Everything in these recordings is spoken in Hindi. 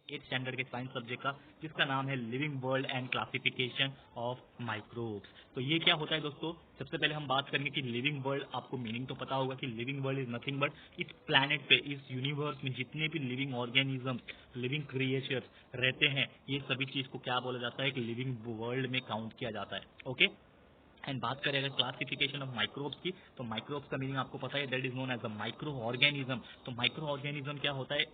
8th स्टैंडर्ड के साइंस सब्जेक्ट का, जिसका नाम है living world and classification of microbes. तो ये क्या होता है दोस्तों, सबसे पहले हम बात करेंगे कि लिविंग वर्ल्ड, आपको मीनिंग तो पता होगा कि living world is nothing but इस प्लैनेट पे, इस यूनिवर्स में जितने भी लिविंग ऑर्गेनिज्म, लिविंग क्रिएचर्स रहते हैं, ये सभी चीज को क्या बोला जाता है कि लिविंग वर्ल्ड में काउंट किया जाता है। ओके, एंड बात करें अगर क्लासिफिकेशन ऑफ माइक्रोब्स की, तो माइक्रोब्स का मीनिंग आपको पता है, that is known as a microorganism. तो माइक्रो ऑर्गेनिज्म क्या होता है,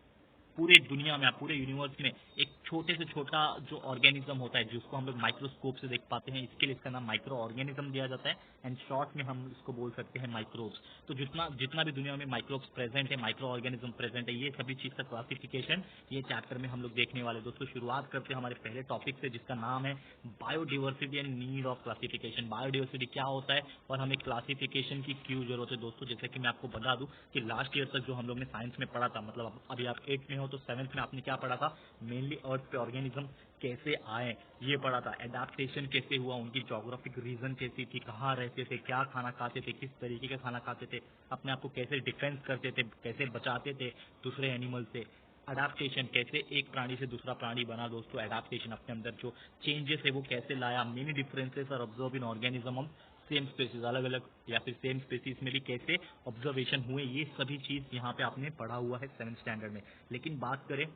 पूरे दुनिया में, पूरे यूनिवर्स में एक छोटे से छोटा जो ऑर्गेनिज्म होता है जिसको हम लोग माइक्रोस्कोप से देख पाते हैं, इसके लिए इसका नाम माइक्रो ऑर्गेनिज्म दिया जाता है, एंड शॉर्ट में हम इसको बोल सकते हैं माइक्रोब्स। तो जितना जितना भी दुनिया में माइक्रोब्स प्रेजेंट है, माइक्रो ऑर्गेनिज्म प्रेजेंट है, ये सभी चीज का क्लासिफिकेशन ये चैप्टर में हम लोग देखने वाले। दोस्तों शुरुआत करते हैं हमारे पहले टॉपिक से, जिसका नाम है biodiversity and need of classification. Biodiversity क्या होता है और हमें क्लासिफिकेशन की क्यों जरूरत है। दोस्तों जैसे कि मैं आपको बता दूं कि लास्ट ईयर तक जो हम लोग ने साइंस में पढ़ा था, मतलब अभी आप 8th में हो तो 7th में आपने क्या पढ़ा था, मेनली अर्थ पे ऑर्गेनिज्म कैसे आए ये पढ़ा था, एडाप्टेशन कैसे हुआ, उनकी जोग्राफिक रीजन कैसी थी, कहाँ रहते थे, क्या खाना खाते थे, किस तरीके का खाना खाते थे, अपने आप को कैसे डिफेंस करते थे, कैसे बचाते थे दूसरे एनिमल से, अडाप्टेशन कैसे एक प्राणी से दूसरा प्राणी बना। दोस्तों एडाप्टेशन अपने अंदर जो चेंजेस है वो कैसे लाया, मेनी डिफरेंसेस और observe in organism of same species, अलग अलग या फिर सेम स्पेसीज में भी कैसे ऑब्जर्वेशन हुए, ये सभी चीज यहाँ पे आपने पढ़ा हुआ है 7th स्टैंडर्ड में। लेकिन बात करें,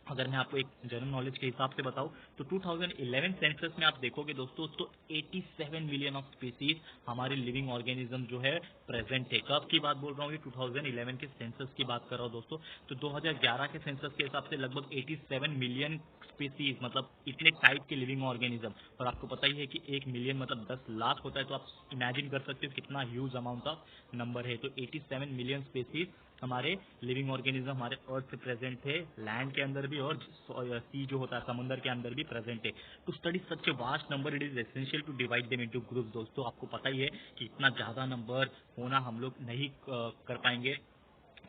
अगर मैं आपको एक जनरल नॉलेज के हिसाब से बताऊं, तो 2011 सेंसस में आप देखोगे दोस्तों, तो 87 मिलियन ऑफ स्पीसीज हमारे लिविंग ऑर्गेनिज्म जो है प्रेजेंट है। कब की बात बोल रहा हूँ, ये 2011 के सेंसस की बात कर रहा हूँ दोस्तों। तो 2011 के सेंसस के हिसाब से लगभग 87 मिलियन स्पीसीज, मतलब इतने टाइप के लिविंग ऑर्गेनिज्म। और आपको पता ही है कि 1 मिलियन मतलब 10 लाख होता है, तो आप इमेजिन कर सकते हो कितना ह्यूज अमाउंट ऑफ नंबर है। तो 87 मिलियन स्पीसीज हमारे लिविंग ऑर्गेनिज्म हमारे अर्थ पे प्रेजेंट थे, लैंड के अंदर भी और सी जो होता है समुद्र के अंदर भी प्रेजेंट है। To study such a vast number it is essential to divide them into groups. दोस्तों आपको पता ही है कि इतना ज्यादा नंबर होना हम लोग नहीं कर पाएंगे,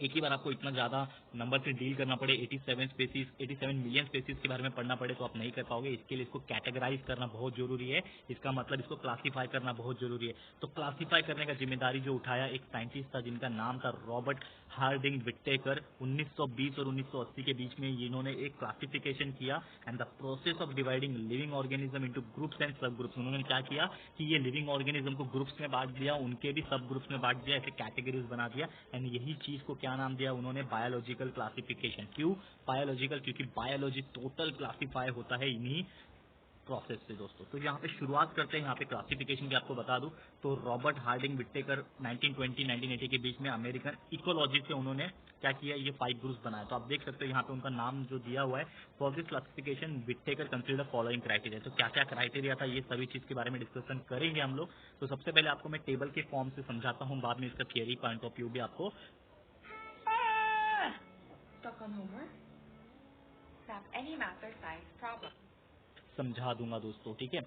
एक ही बार आपको इतना ज़्यादा नंबर से डील करना पड़े, 87 मिलियन स्पेसीज के बारे में पढ़ना पड़े तो आप नहीं कर पाओगे। इसके लिए इसको कैटेगराइज करना बहुत जरूरी है, इसका मतलब इसको क्लासीफाई करना बहुत जरूरी है। तो क्लासीफाई करने का जिम्मेदारी जो उठाया एक साइंटिस्ट था जिनका नाम था रॉबर्ट हार्डिंग विट्टेकर। 1920 और 1980 के बीच में इन्होंने एक क्लासिफिकेशन किया, and the process of dividing living organism into groups and सब ग्रुप्स। उन्होंने क्या किया कि ये लिविंग ऑर्गेनिज्म को ग्रुप्स में बांट दिया, उनके भी सब ग्रुप्स में बांट दिया, ऐसे कैटेगरीज बना दिया, एंड यही चीज को क्या नाम दिया उन्होंने, बायोलॉजिकल क्लासिफिकेशन। क्यों बायोलॉजिकल, क्योंकि बायोलॉजी टोटल क्लासिफाई होता है इन्हीं प्रोसेस से दोस्तों। तो यहाँ पे शुरुआत करते हैं, यहाँ पे क्लासिफिकेशन की आपको बता दूं तो रॉबर्ट हार्डिंग विट्टेकर 1920-1980 के बीच में अमेरिकन इकोलॉजी से उन्होंने क्या किया, ये 5 ग्रुप्स बनाए। तो आप देख सकते हो यहाँ पे उनका नाम जो दिया हुआ है, for this classification Whittaker consider following criteria. तो क्या क्या क्राइटेरिया था, ये सभी चीज के बारे में डिस्कशन करेंगे हम लोग। तो सबसे पहले आपको मैं टेबल के फॉर्म से समझाता हूँ, बाद में इसका थियरी पॉइंट ऑफ व्यू भी आपको समझा दूंगा दोस्तों, ठीक है।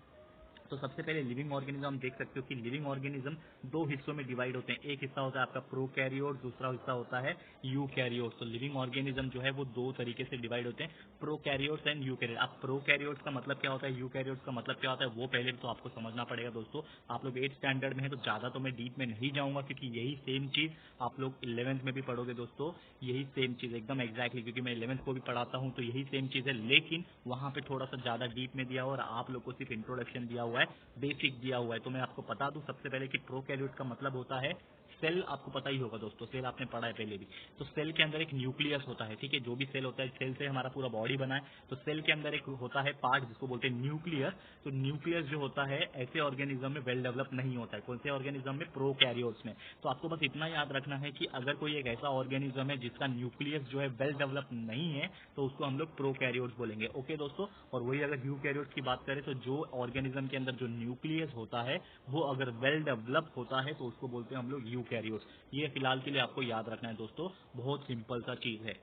तो सबसे पहले लिविंग ऑर्गेनिज्म हम देख सकते हो कि लिविंग ऑर्गेनिज्म 2 हिस्सों में डिवाइड होते हैं। एक हिस्सा होता है आपका प्रोकैरियोट, दूसरा हिस्सा होता है यूकैरियोट। तो लिविंग ऑर्गेनिज्म जो है वो 2 तरीके से डिवाइड होते हैं, प्रोकैरियोट्स एंड यूकैरियोट। अब प्रोकैरियोट्स का मतलब क्या होता है, यूकैरियोट्स का मतलब क्या होता है, वो पहले तो आपको समझना पड़ेगा दोस्तों। आप लोग 8th स्टैंडर्ड में है तो ज्यादा तो मैं डीप में नहीं जाऊंगा, क्योंकि यही सेम चीज आप लोग 11th में भी पढ़ोगे दोस्तों, यही सेम चीज एकदम एग्जैक्टली, क्योंकि मैं 11th को भी पढ़ाता हूं तो यही सेम चीज है, लेकिन वहां पे थोड़ा सा ज्यादा डीप में दिया हुआ और आप लोग को सिर्फ इंट्रोडक्शन दिया हुआ है, बेसिक दिया हुआ है। तो मैं आपको बता दूं सबसे पहले कि प्रोकैरियोट का मतलब होता है सेल। आपको पता ही होगा दोस्तों, सेल आपने पढ़ा है पहले भी। तो सेल के अंदर एक न्यूक्लियस होता है, ठीक है, जो भी सेल होता है, सेल से हमारा पूरा बॉडी बना है, तो सेल के अंदर एक होता है पार्ट जिसको बोलते हैं न्यूक्लियस। तो न्यूक्लियस जो होता है ऐसे ऑर्गेनिज्म में वेल डेवलप नहीं होता है। कौन से ऑर्गेनिज्म में, प्रोकैरियोट्स में। तो आपको बस इतना याद रखना है कि अगर कोई एक ऐसा ऑर्गेनिज्म है जिसका न्यूक्लियस जो है वेल डेवलप नहीं है, तो उसको हम लोग प्रोकैरियोट्स बोलेंगे। ओके दोस्तों, और वही अगर यूकैरियोट्स की बात करें तो जो ऑर्गेनिज्म के अंदर जो न्यूक्लियस होता है वो अगर वेल डेवलप होता है तो उसको बोलते हैं हम लोग यूकैरियोट्स। ये फिलहाल के लिए आपको याद रखना है दोस्तों, बहुत सिंपल सा चीज है।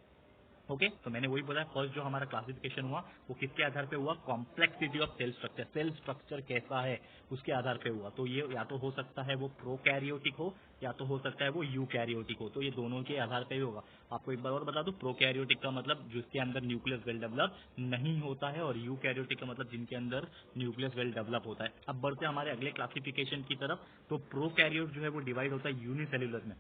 ओके, तो मैंने वही बोला, फर्स्ट जो हमारा क्लासिफिकेशन हुआ वो किसके आधार पे हुआ, complexity of cell structure, cell structure कैसा है उसके आधार पे हुआ। तो ये या तो हो सकता है वो प्रोकैरियोटिक हो या तो हो सकता है वो यूकैरियोटिक हो, तो ये दोनों के आधार पे ही होगा। आपको एक बार और बता दूं, प्रोकैरियोटिक का मतलब जिसके अंदर न्यूक्लियस वेल डेवलप नहीं होता है, और यूकैरियोटिक का मतलब जिनके अंदर न्यूक्लियस वेल डेवलप होता है। अब बढ़ते हमारे अगले क्लासिफिकेशन की तरफ। तो प्रोकैरियोट जो है वो डिवाइड होता है यूनिसेल्युलर में।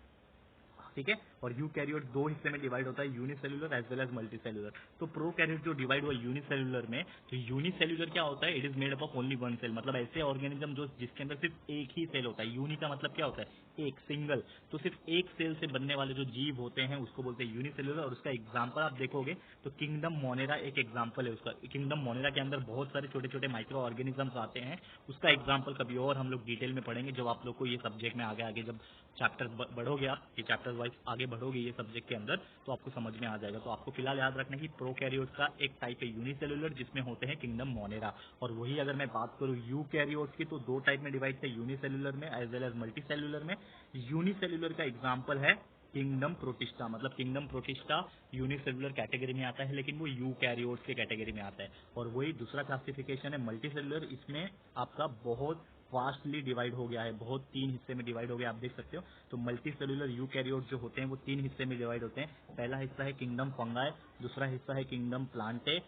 ठीक है। और यूकैरियोट दो हिस्से में डिवाइड होता है, unicellular as well as multicellular. तो प्रोकैरियोट जो डिवाइड हुआ यूनिसेल्युलर में, तो यूनिसेल्युलर क्या होता है, it is made up of only one cell, मतलब ऐसे ऑर्गेनिज्म जो जिसके अंदर सिर्फ एक ही सेल होता है। यूनि का मतलब क्या होता है, एक, सिंगल, तो सिर्फ एक सेल से बनने वाले जो जीव होते हैं उसको बोलते हैं यूनिसेल्युलर। और उसका एग्जांपल आप देखोगे तो किंगडम मोनेरा एक एग्जांपल है उसका। किंगडम मोनेरा के अंदर बहुत सारे छोटे छोटे माइक्रो ऑर्गेनिजम्स आते हैं, उसका एग्जांपल कभी और हम लोग डिटेल में पढ़ेंगे जब आप लोग को ये सब्जेक्ट में आगे आगे जब चैप्टर बढ़ोगे, आप ये चैप्टर वाइज आगे बढ़ोगे ये सब्जेक्ट के अंदर, तो आपको समझ में आ जाएगा। तो आपको फिलहाल याद रखना कि प्रोकैरियोट का एक टाइप है यूनिसेल्युलर जिसमें होते हैं किंगडम मोनेरा। और वही अगर मैं बात करूं यूकैरियोट्स की, तो दो टाइप में डिवाइड थे, यूनिसेल्युलर में एज वेल एज मल्टीसेल्युलर में। यूनिसेल्युलर का एग्जांपल है किंगडम प्रोटिस्टा, मतलब किंगडम प्रोटिस्टा यूनिसेल्युलर कैटेगरी में आता है, लेकिन वो यूकैरियोट्स के कैटेगरी में आता है। और वही दूसरा क्लासिफिकेशन है मल्टीसेल्युलर, इसमें आपका बहुत वास्टली डिवाइड हो गया है, बहुत तीन हिस्से में डिवाइड हो गया, आप देख सकते हो। तो मल्टी सेल्युलर यूकैरियोट जो होते हैं वो तीन हिस्से में डिवाइड होते हैं। पहला हिस्सा है किंगडम फंगाई, दूसरा हिस्सा है किंगडम प्लांटे,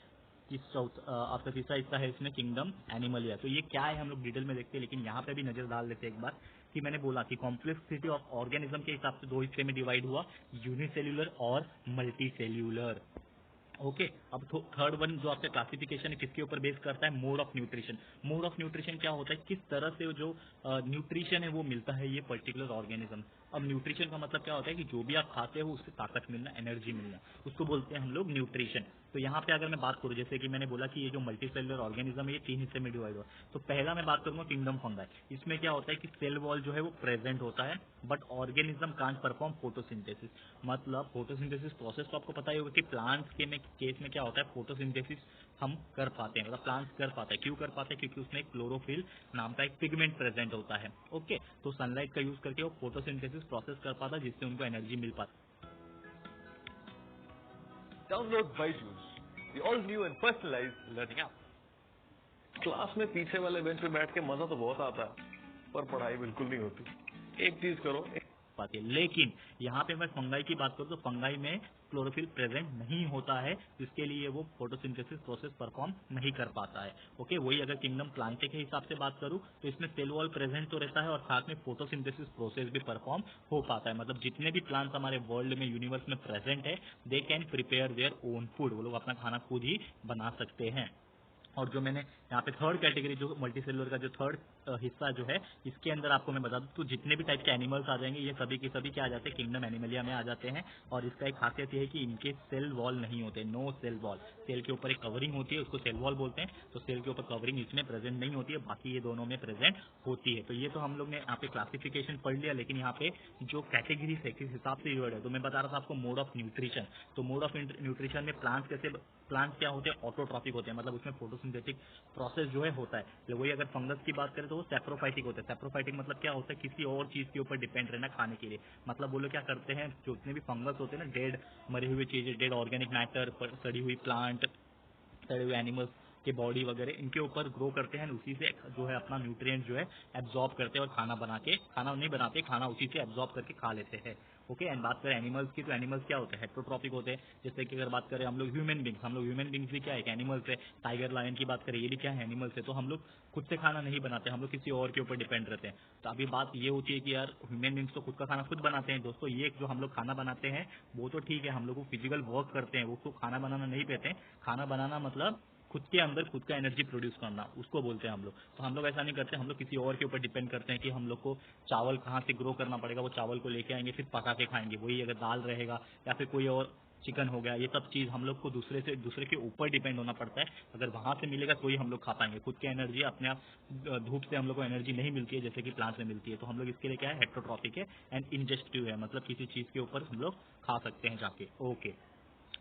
आपका तीसरा हिस्सा है इसमें किंगडम एनिमलिया। तो ये क्या है हम लोग डिटेल में देखते हैं, लेकिन यहाँ पे भी नजर डाल देते हैं एक बार कि मैंने बोला कि कॉम्प्लेक्सिटी ऑफ ऑर्गेनिज्म के हिसाब से दो हिस्से में डिवाइड हुआ, यूनिसेल्युलर और मल्टी सेल्युलर। ओके, अब थर्ड वन जो आपका क्लासिफिकेशन है किसके ऊपर बेस करता है, mode of nutrition. Mode of nutrition क्या होता है, किस तरह से जो न्यूट्रिशन है वो मिलता है ये पर्टिकुलर ऑर्गेनिज्म। अब न्यूट्रिशन का मतलब क्या होता है कि जो भी आप खाते हो उससे ताकत मिलना, एनर्जी मिलना, उसको बोलते हैं हम लोग न्यूट्रिशन। तो यहाँ पे अगर मैं बात करूँ, जैसे कि मैंने बोला कि ये जो मल्टीसेलुलर ऑर्गेनिज्म है ये तीन हिस्से में डिवाइड हुआ। तो पहला मैं बात करूंगा किंगडम फंगाई। इसमें क्या होता है कि सेल वॉल जो है वो प्रेजेंट होता है, but organism can't perform photosynthesis. मतलब फोटोसिंथेसिस प्रोसेस तो आपको पता ही होगा कि प्लांट्स के केस में क्या होता है, फोटोसिंथेसिस हम कर पाते हैं, मतलब प्लांट्स कर पाते हैं। क्यों कर पाते हैं, क्योंकि उसमें क्लोरोफिल नाम का एक पिगमेंट प्रेजेंट होता है। ओके, तो सनलाइट का यूज करके वो फोटोसिंथेसिस प्रोसेस कर पाता है, जिससे उनको एनर्जी मिल पाती है। Download Byju's, the all-new and personalized learning app. Class में पीछे वाले बेंच पे बैठ के मजा तो बहुत आता है, पर पढ़ाई बिल्कुल नहीं होती। एक चीज करो, पाती है। लेकिन यहाँ पे मैं फंगाई की बात करूँ तो फंगाई में क्लोरोफिल प्रेजेंट नहीं होता है, जिसके लिए वो फोटोसिंथेसिस प्रोसेस परफॉर्म नहीं कर पाता है। ओके, वही अगर किंगडम प्लांटे के हिसाब से बात करूँ तो इसमें सेल वॉल प्रेजेंट तो रहता है और साथ में फोटोसिंथेसिस प्रोसेस भी परफॉर्म हो पाता है। मतलब जितने भी प्लांट्स हमारे वर्ल्ड में, यूनिवर्स में प्रेजेंट है, they can prepare their own food, वो लोग अपना खाना खुद ही बना सकते हैं। और जो मैंने यहाँ पे थर्ड कैटेगरी जो मल्टीसेलुलर का जो थर्ड हिस्सा जो है, इसके अंदर आपको मैं बता दूं तो जितने भी टाइप के एनिमल्स आ जाएंगे ये सभी के सभी क्या आ जाते हैं, किंगडम एनिमलिया में आ जाते हैं। और इसका एक खासियत ये है कि इनके सेल वॉल नहीं होते, नो सेल वॉल। सेल के ऊपर एक कवरिंग होती है, उसको सेल वॉल बोलते हैं। तो सेल के ऊपर कवरिंग इसमें प्रेजेंट नहीं होती है, बाकी ये दोनों में प्रेजेंट होती है। तो ये तो हम लोग ने यहाँ पे क्लासिफिकेशन पढ़ लिया, लेकिन यहाँ पे जो कैटेगरी है किस हिसाब से यूज है, तो मैं बता रहा था आपको मोड ऑफ न्यूट्रिशन। तो मोड ऑफ न्यूट्रिशन में प्लांट्स क्या होते हैं, ऑटोट्रॉपिक होते हैं, मतलब उसमें फोटोसिंथेटिक प्रोसेस जो है होता है। वही अगर फंगस की बात करें तो वो सैप्रोफाइटिक होता है। सैप्रोफाइटिक मतलब क्या होता है, किसी और चीज के ऊपर डिपेंड रहना खाने के लिए। मतलब वो लोग क्या करते हैं, जितने भी फंगस होते हैं ना, डेड मरी हुई चीजें, डेड ऑर्गेनिक मैटर, सड़ी हुई प्लांट, सड़े हुए एनिमल्स के बॉडी वगैरह, इनके ऊपर ग्रो करते हैं, उसी से जो है अपना न्यूट्रिएंट जो है एब्जॉर्ब करते हैं और खाना नहीं बनाते, खाना उसी से एब्जॉर्ब करके खा लेते हैं। ओके, एंड बात करें एनिमल्स की, तो एनिमल्स क्या होते हैं, हेट्रोट्रॉपिक होते हैं। जैसे कि अगर बात करें हम लोग ह्यूमन बींग्स भी क्या है, एनिमल्स है। टाइगर लायन की बात करें, ये भी क्या है, एनिमल्स है। तो हम लोग खुद से खाना नहीं बनाते, हम लोग किसी और के ऊपर डिपेंड रहते हैं। तो अभी बात ये होती है कि यार ह्यूमन बींग्स तो खुद का खाना खुद बनाते हैं दोस्तों। ये जो हम लोग खाना बनाते हैं वो तो ठीक है, हम लोग फिजिकल वर्क करते हैं, वो तो खाना बनाना नहीं कहते हैं। खाना बनाना मतलब खुद के अंदर खुद का एनर्जी प्रोड्यूस करना, उसको बोलते हैं हम लोग। तो हम लोग ऐसा नहीं करते, हम लोग किसी और के ऊपर डिपेंड करते हैं कि हम लोग को चावल कहाँ से ग्रो करना पड़ेगा, वो चावल को लेके आएंगे, फिर पका के खाएंगे। वही अगर दाल रहेगा या फिर कोई और चिकन हो गया, ये सब चीज़ हम लोग को दूसरे के ऊपर डिपेंड होना पड़ता है। अगर वहाँ से मिलेगा तो ही हम लोग खा पाएंगे। खुद की एनर्जी अपने आप धूप से हम लोग को एनर्जी नहीं मिलती है जैसे कि प्लांट में मिलती है। तो हम लोग इसके लिए क्या है, हेट्रोट्रॉपिक है एंड इंजेस्टिव है, मतलब किसी चीज़ के ऊपर हम लोग खा सकते हैं जाके। ओके,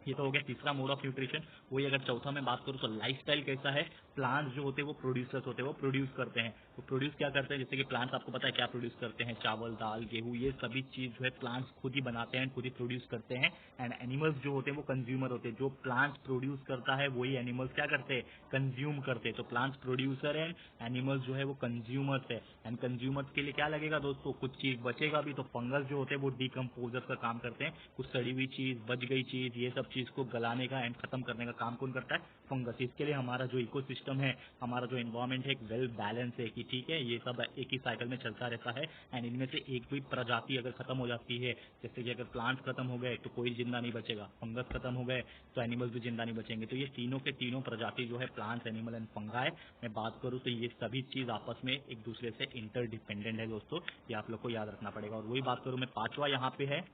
ये तो हो गया तीसरा मोड ऑफ न्यूट्रिशन। वही अगर चौथा में बात करूँ तो लाइफस्टाइल कैसा है, प्लांट्स जो होते हैं वो प्रोड्यूसर्स होते हैं, वो प्रोड्यूस करते हैं। वो प्रोड्यूस क्या करते हैं, जैसे कि प्लांट्स आपको पता है क्या प्रोड्यूस करते हैं, चावल, दाल, गेहूं, ये सभी चीज जो है प्लांट्स खुद ही बनाते हैं, खुद ही प्रोड्यूस करते हैं। एंड एनिमल्स जो होते हैं वो कंज्यूमर होते हैं। जो प्लांट्स प्रोड्यूस करता है वही एनिमल्स क्या करते हैं, कंज्यूम करते हैं। तो प्लांट्स प्रोड्यूसर है, एनिमल्स जो है वो कंज्यूमर्स है। एंड कंज्यूमर्स के लिए क्या लगेगा दोस्तों, कुछ चीज बचेगा भी। तो फंगस जो होते हैं वो डिकम्पोजर का काम करते हैं, कुछ सड़ी हुई चीज, बच गई चीज, ये सब चीज़ को गलाने का एंड खत्म करने का काम कौन करता है? फंगस। इसके लिए हमारा जो इकोसिस्टम है, हमारा जो एनवायरमेंट है, एक वेल बैलेंस है कि ठीक है ये सब एक ही साइकिल में चलता रहता है एंड इनमें से एक भी प्रजाति अगर खत्म हो जाती है, जैसे कि अगर प्लांट्स खत्म हो गए तो कोई जिंदा नहीं बचेगा, फंगस खत्म हो गए तो एनिमल्स भी जिंदा नहीं बचेंगे। तो ये तीनों के तीनों प्रजाति जो है प्लांट्स, एनिमल एंड फंगाई, मैं बात करूँ तो ये सभी चीज़ आपस में एक दूसरे से इंटरडिपेंडेंट है दोस्तों, ये आप लोग को याद रखना पड़ेगा। और वही बात करूँ मैं, पांचवा यहाँ पे है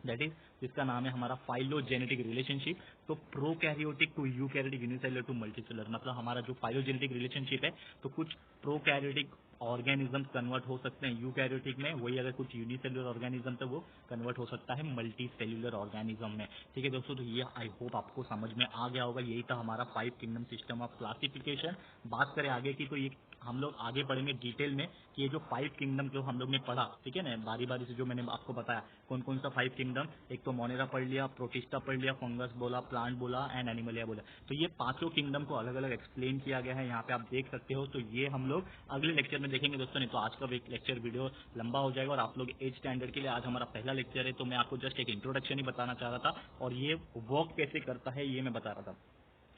दैट इज जिसका नाम है हमारा फाइलोजेनेटिक रिलेशनशिप। तो prokaryotic to eukaryotic, unicellular to multicellular, मतलब हमारा जो फाइलोजेनेटिक रिलेशनशिप है, तो कुछ प्रोकैरियोटिक ऑर्गेनिज्म कन्वर्ट हो सकते हैं यूकैरियोटिक में, वही अगर कुछ यूनिसेलुलर ऑर्गेनिज्म तो वो कन्वर्ट हो सकता है मल्टी सेल्युलर ऑर्गेनिज्म में। ठीक है दोस्तों, तो ये आई होप आपको समझ में आ गया होगा। यही था हमारा 5 किंगडम सिस्टम ऑफ क्लासिफिकेशन। बात करें आगे की तो ये हम लोग आगे पढ़ेंगे डिटेल में कि ये जो 5 किंगडम जो हम लोग ने पढ़ा, ठीक है ना, बारी बारी से जो मैंने आपको बताया कौन कौन सा 5 किंगडम, एक तो मोनेरा पढ़ लिया, प्रोटिस्टा पढ़ लिया, फंगस बोला, प्लांट बोला एंड एनिमलिया बोला। तो ये पांचों किंगडम को अलग अलग एक्सप्लेन किया गया है, यहाँ पे आप देख सकते हो। तो ये हम लोग अगले लेक्चर में देखेंगे दोस्तों, नहीं तो आज का लेक्चर वीडियो लंबा हो जाएगा। और आप लोग 8 स्टैंडर्ड के लिए आज हमारा पहला लेक्चर है, तो मैं आपको जस्ट एक इंट्रोडक्शन ही बताना चाह रहा था और ये वर्क कैसे करता है ये मैं बता रहा था।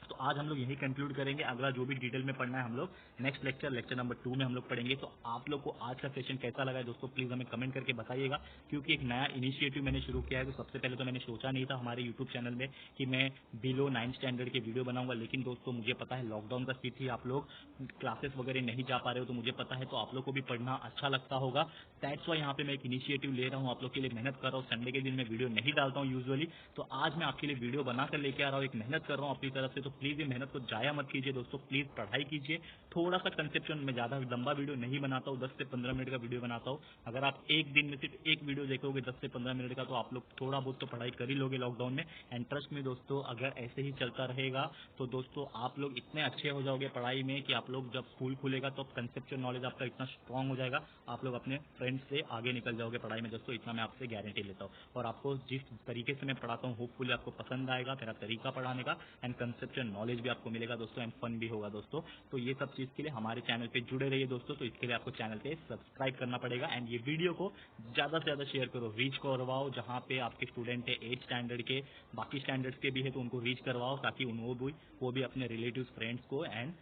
तो आज हम लोग यही कंक्लूड करेंगे। अगला जो भी डिटेल में पढ़ना है हम लोग नेक्स्ट लेक्चर नंबर 2 में हम लोग पढ़ेंगे। तो आप लोग को आज का सेशन कैसा लगा है दोस्तों, प्लीज हमें कमेंट करके बताइएगा, क्योंकि एक नया इनिशिएटिव मैंने शुरू किया है। तो सबसे पहले तो मैंने सोचा नहीं था हमारे यूट्यूब चैनल में कि मैं बिलो 9 स्टैंडर्ड के वीडियो बनाऊंगा, लेकिन दोस्तों मुझे पता है लॉकडाउन का स्थिति, आप लोग क्लासेस वगैरह नहीं जा पा रहे हो, तो मुझे पता है तो आप लोग को भी पढ़ना अच्छा लगता होगा। दैट्स वाई यहाँ पे मैं एक इनिशिएटिव ले रहा हूँ, आप लोग के लिए मेहनत कर रहा हूँ। संडे के दिन मैं वीडियो नहीं डालता हूँ यूजुअली, तो आज मैं आपके लिए वीडियो बनाकर लेके आ रहा हूँ, एक मेहनत कर रहा हूँ अपनी तरफ से। तो प्लीज ये मेहनत को जाया मत कीजिए दोस्तों, प्लीज पढ़ाई कीजिए। थोड़ा सा कंसेप्शन, मैं ज्यादा लंबा वीडियो नहीं बनाता हूँ, 10 से 15 मिनट का वीडियो बनाता हूँ। अगर आप एक दिन में सिर्फ एक वीडियो देखोगे 10 से 15 मिनट का, तो आप लोग थोड़ा बहुत तो पढ़ाई कर ही लोगे लॉकडाउन में। एंड ट्रस्ट में दोस्तों, अगर ऐसे ही चलता रहेगा तो दोस्तों आप लोग इतने अच्छे हो जाओगे पढ़ाई में कि आप लोग जब स्कूल खुलेगा तो कंसेप्चुअल नॉलेज आपका इतना स्ट्रांग हो जाएगा, आप लोग अपने फ्रेंड्स से आगे निकल जाओगे पढ़ाई में दोस्तों, इतना मैं आपसे गारंटी लेता हूँ। और आपको जिस तरीके से मैं पढ़ाता हूँ होपफुली आपको पसंद आएगा मेरा तरीका पढ़ाने का, एंड कंसेप्चुअल नॉलेज भी आपको मिलेगा दोस्तों, एंड फन भी होगा दोस्तों। तो ये सब चीज़ के लिए हमारे चैनल पे जुड़े रहिए दोस्तों। तो इसके लिए आपको चैनल पे सब्सक्राइब करना पड़ेगा, एंड ये वीडियो को ज़्यादा से ज़्यादा शेयर करो, रीच करवाओ, जहाँ पे आपके स्टूडेंट है 8 स्टैंडर्ड के, बाकी स्टैंडर्ड्स के भी है तो उनको रीच करवाओ, ताकि वो भी अपने रिलेटिव फ्रेंड्स को एंड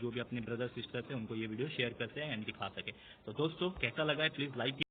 जो भी अपने ब्रदर सिस्टर थे उनको ये वीडियो शेयर करते हैं एंड दिखा सके। तो दोस्तों कैसा लगा है प्लीज़ लाइक